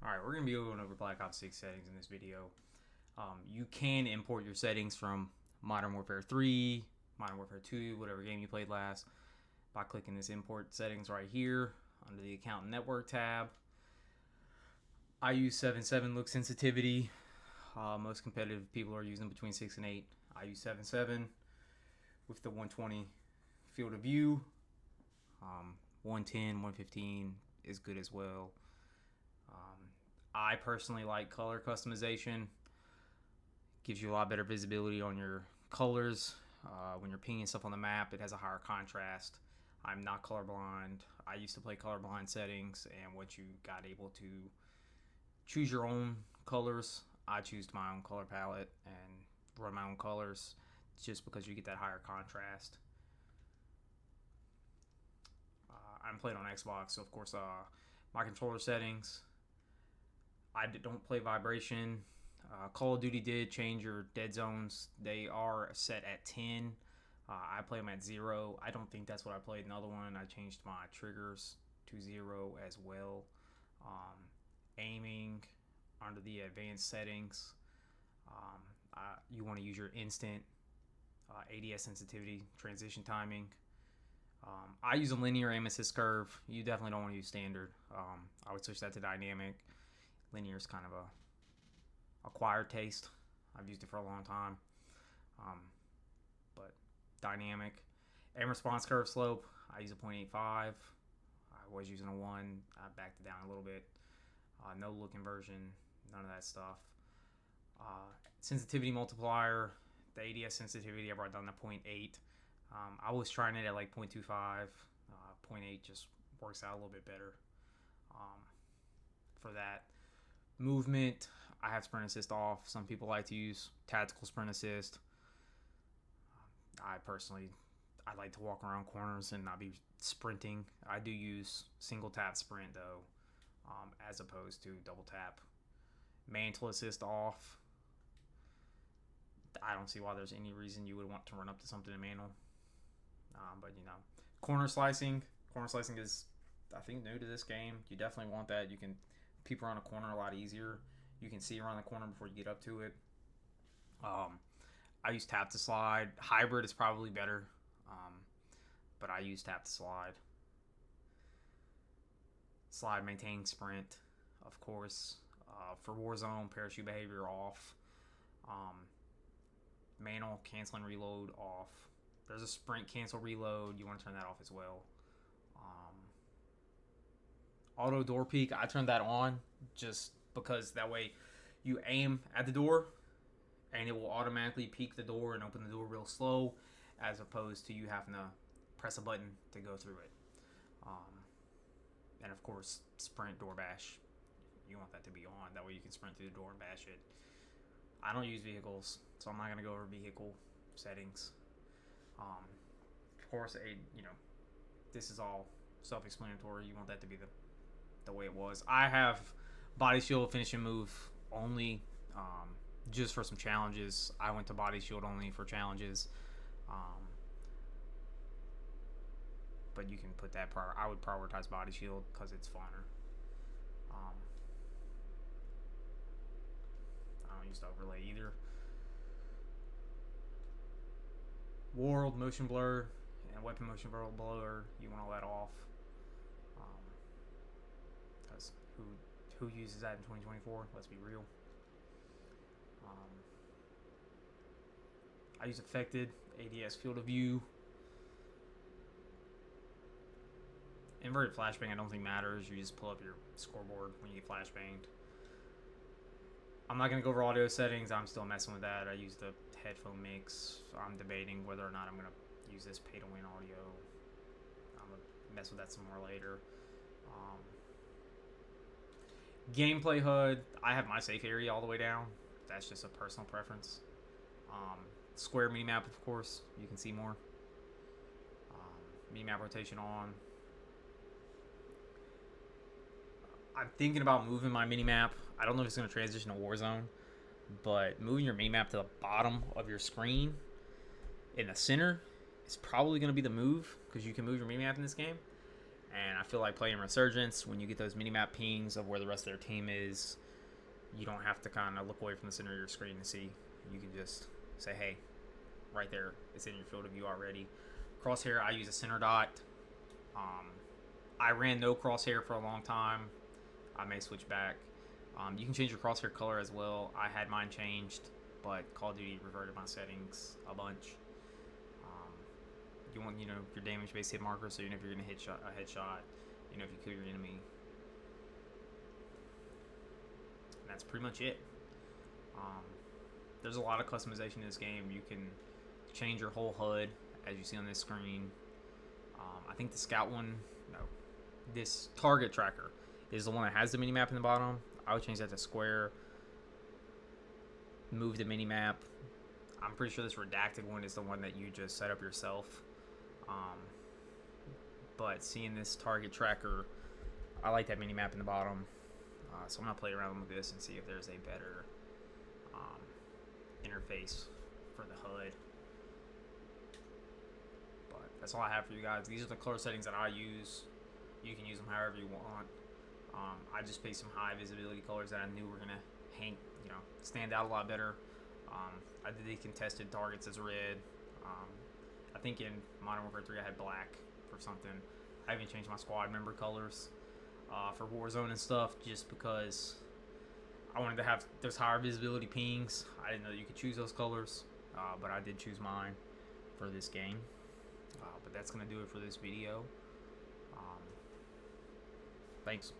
Alright, we're going to be going over Black Ops 6 settings in this video. You can import your settings from Modern Warfare 3, Modern Warfare 2, whatever game you played last, by clicking this import settings right here under the account and network tab. I use 7.7 look sensitivity. Most competitive people are using between 6 and 8. I use 7.7 with the 120 field of view. 110, 115 is good as well. I personally like color customization. Gives you a lot better visibility on your colors. When you're pinging stuff on the map, it has a higher contrast. I'm not colorblind. I used to play colorblind settings, and once you got able to choose your own colors, I choose my own color palette and run my own colors just because you get that higher contrast. I'm playing on Xbox, so of course my controller settings, I don't play vibration. Call of Duty did change your dead zones. They are set at 10. I play them at 0. I don't think that's what I played. Another one, I changed my triggers to 0 as well. Aiming under the advanced settings. You want to use your instant ADS sensitivity, transition timing. I use a linear aim assist curve. You definitely don't want to use standard. I would switch that to dynamic. Linear is kind of a acquired taste. I've used it for a long time. But dynamic. Aim response curve slope, I use a 0.85. I was using a 1. I backed it down a little bit. No look inversion, none of that stuff. Sensitivity multiplier, the ADS sensitivity, I brought down to 0.8. I was trying it at like 0.25. 0.8 just works out a little bit better for that. Movement, I have sprint assist off. Some people like to use tactical sprint assist. I like to walk around corners and not be sprinting. I do use single tap sprint though, as opposed to double tap. Mantle assist off. I don't see why there's any reason you would want to run up to something in mantle. But corner slicing. Corner slicing is, I think, new to this game. You definitely want that. You can peep around a corner a lot easier. You can see around the corner before you get up to it. I use tap to slide. Hybrid is probably better, but I use tap to slide. Slide, maintain, sprint, of course. For Warzone, parachute behavior off. Mantle, cancel and reload off. There's a sprint, cancel, reload. You want to turn that off as well. Auto door peek, I turned that on just because that way you aim at the door and it will automatically peek the door and open the door real slow, as opposed to you having to press a button to go through it. And of course, sprint, door bash. You want that to be on. That way you can sprint through the door and bash it. I don't use vehicles, so I'm not going to go over vehicle settings. Of course, this is all self-explanatory. You want that to be the way it was. I have body shield finishing move only, just for some challenges. I went to body shield only for challenges. But you can put that I would prioritize body shield because it's funner. I don't use the overlay either. World motion blur and weapon motion blur, you want all that off. Because who uses that in 2024? Let's be real. I use affected ADS field of view. Inverted flashbang I don't think matters. You just pull up your scoreboard when you get flashbanged. I'm not going to go over audio settings. I'm still messing with that. I use the headphone mix. I'm debating whether or not I'm going to use this pay-to-win audio. I'm going to mess with that some more later. Gameplay HUD, I have my safe area all the way down. That's just a personal preference. Square minimap, of course. You can see more. Minimap rotation on. I'm thinking about moving my minimap. I don't know if it's going to transition to Warzone, but moving your minimap to the bottom of your screen in the center is probably going to be the move, because you can move your minimap in this game. And I feel like playing Resurgence, when you get those minimap pings of where the rest of their team is, you don't have to kind of look away from the center of your screen to see. You can just say, hey, right there, it's in your field of view already. Crosshair, I use a center dot. I ran no crosshair for a long time. I may switch back. You can change your crosshair color as well. I had mine changed, but Call of Duty reverted my settings a bunch. You want, your damage-based hit marker, so even if you're gonna hit a headshot, if you kill your enemy. And that's pretty much it. There's a lot of customization in this game. You can change your whole HUD, as you see on this screen. I think the scout one, no, this target tracker is the one that has the minimap in the bottom. I would change that to square. Move the minimap. I'm pretty sure this redacted one is the one that you just set up yourself. But seeing this target tracker, I like that minimap in the bottom. So I'm going to play around with this and see if there's a better interface for the HUD. But that's all I have for you guys. These are the color settings that I use. You can use them however you want. I just picked some high visibility colors that I knew were going to stand out a lot better. I did the contested targets as red. I think in Modern Warfare 3 I had black for something. I even changed my squad member colors for Warzone and stuff just because I wanted to have those higher visibility pings. I didn't know you could choose those colors, but I did choose mine for this game. But that's going to do it for this video. Thanks.